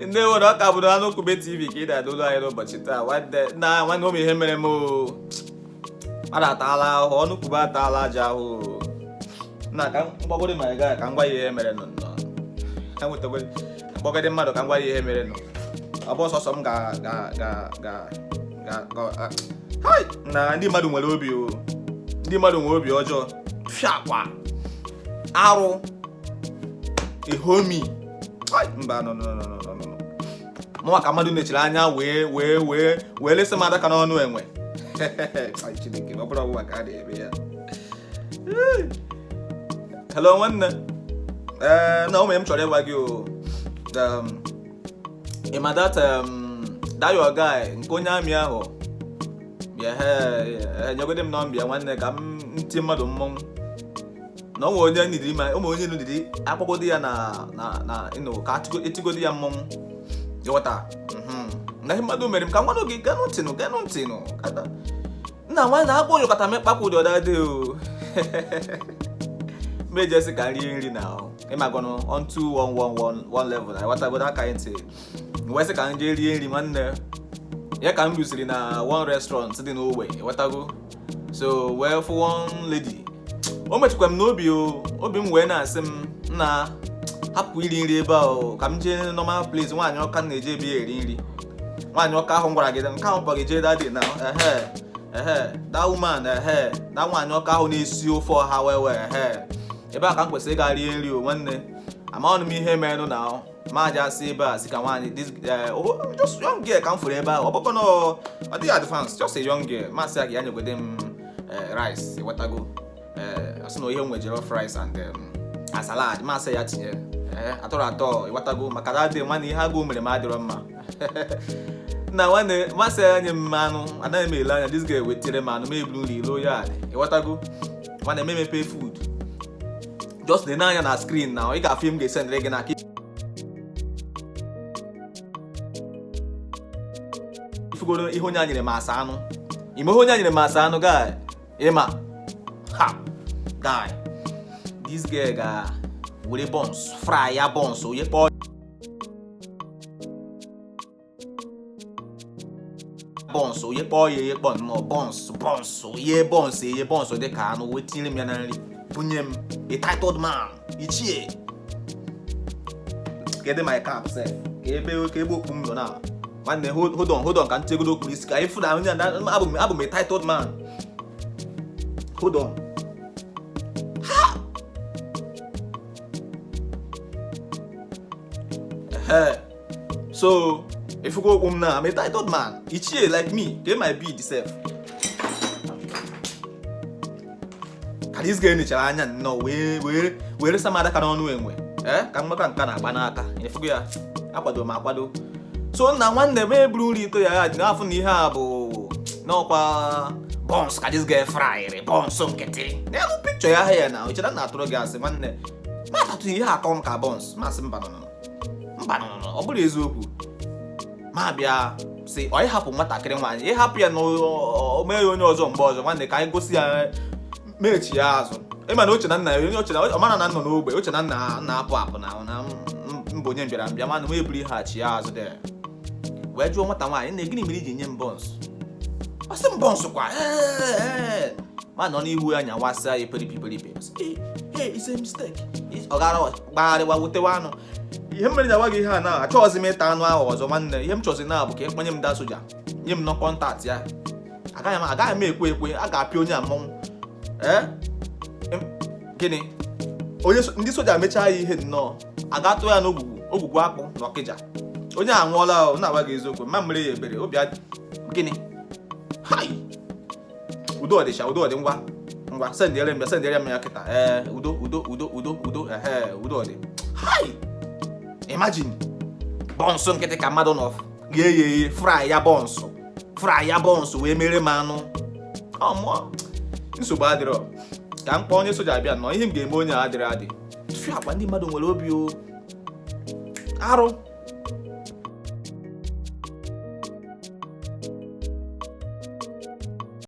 ndị nwere ọka bụ na Anụkube TV ka ị na-adụrụ anyị n'ụbọchị taa. Nwanne ụmụ ihe mere m mmadụ ataala ahụhụ, Ọnụkube ataala aja ahụ na ka mgbagode ma ga ka ngwa ihe mere nọ ka nwetagode mgbagode mmadụ ka ngwa ihe mere nọ. Ọ bụ sọsọ m na ndị mmadụ nwere obi ndị mmadụ nwere obi ọjọọ fiakwa arụ ihomi mba nọ mụnwa ka mmadụ mechiri anya wee lesi m adaka n'ọnụ enwe. Chineke ọ bụrụ ọbụwa ka a na-eme ya. Hello nwanne, na ụmụ m chọrọ ịgwa gị ịma that your guy nke onye amị ahụ bịa nyegode m nọmba nwanne ka m nti mmadụ mmọnwụ na ụmụ onye ndidi akpọgodi ya na ka etigodi ya mmọnwụ ịghọta na ihe mmadụ mere m ka nwanụ gị ganụ ntịnụ nna nwanne akpọ ụyọkọta mekpakwa ụdị ọda dị mejesi ka rie nri na ịmagọnụ onto one level na ịghọtagodo aka ntị wee sị ka m jee rie nri nwanne ya ka m rụsiri na one restaurant dị n'ogbe ịghọtago. So wee fụ one lady o mechikwa m n'obi obi m wee na-asị m na hapụ iri nri ebe ahụ ka m jee normal place. Nwaanyị ọka na-eje ebe ya eri nri. Nwaanyị ọka ahụ gwara gị nke ahụ kpọrọ gị jee dadị na that woman that nwaanyị ọka ahụ na-esi ofe ọha wee ebe a ka m kwesịrị ịga rie nri nwanne. Amaghị m ihe merenụ na ma aja asị ebe a si ka nwaanyị just young girl ka m fụrụ ebe ahụ. Ọ bụkwa na ọ dịghị advance, just a young girl. Masị ya ka ya nyegode m rice ịghọtago. Asị na ihe m nwejere of rice and salad masị ya tinye atọrọ atọ ịghọtago maka na adị nwanne ihe agụụ mere m adịrọ mma. Na nwanne masị ya nye m anụ anaghị m ele anya this girl wetere m anụ m eburu nri ilo ya ịghọtago. Nwanne m emepe food just dị n'anya na screen na ị ga-afụ m ga-esendere gị na ifugoro ihe onye a nyere m asa anụ. Ime ihe onye a nyere m asa anụ guy ịma guy this girl ga were buns fry ya buns onye kpọọ ya nnọọ buns dị ka anụ wee tinyere m ya na nri bunye m a titled man ichie kedụ my cap sef ka ebe okwu m nọ na nwanne hold on ka ntegodo okwu isi ka ịfụ na onye abụ m a titled man. Hold on. So if you go home now, I'm a titled man. Ichie like me, get my bead self. Can this girl nature anya no we some other can on enwe. Ka maka nka na agba n'aka. If you ya akwado ma akwado. So na nwanne me buru nri to ya dị n'afọ na ihe a bụ n'ọkwa buns ka this girl fry buns nkịtị. Na elu picture ya here na o chere na atụrụ gị asị nwanne. Ma tatu ihe atọ m ka buns. Ma sị mba no. Ọ bụrụ eziokwu. Ma bịa sị ọ ịhapụ nwatakịrị nwaanyị ịhapụ ya na o mee onye ọzọ mgbe ọzọ nwanne ka anyị gosi ya mechi ya azụ. Ịma na oche na nna ya onye oche na ọ mara na nọ n'ogbe oche na nna apụ na mbụ onye mbịara mbịa mana m eburu ihe achị ya azụ dị wee jụọ nwata nwaanyị na gịnị mere iji nye m bọns. Ọ sị m bọns kwa ma nọ n'ihu ya nyawasị ya eperipe it's a mistake. Ọ gara gbagharịwa wutewa anụ. Ihe m mere na gị ihe a na achọghịzi m ịta anụ ahụ ọzọ nwanne. Ihe m chọzi na bụ ka ekwenye m da soja nye m nọ kọntaktị ya. Agaghị m ekwe a ga-apịa onye mmọnwụ. Gịnị onye ndị soja mechaa ya ihe nnọọ a ga-atụ ya n'ogwugwu akpụ n'Ọkịja. Onye a nwụọla na-agwa gị eziokwu ma mere ya ebere obi gịnị udo ọdịcha udo ọdị ngwa sendere m ya kịta. Udo ọdị imagine bọnsụ nkịtị ka mmadụ nọ ga-eghe fry ya bọnsụ wee mere m anụ. Nsogbu adịrọ ka m kpọọ onye soja abịa nọ ihe m ga-eme onye a adịrị adị. Akpa ndị mmadụ nwere obi arụ.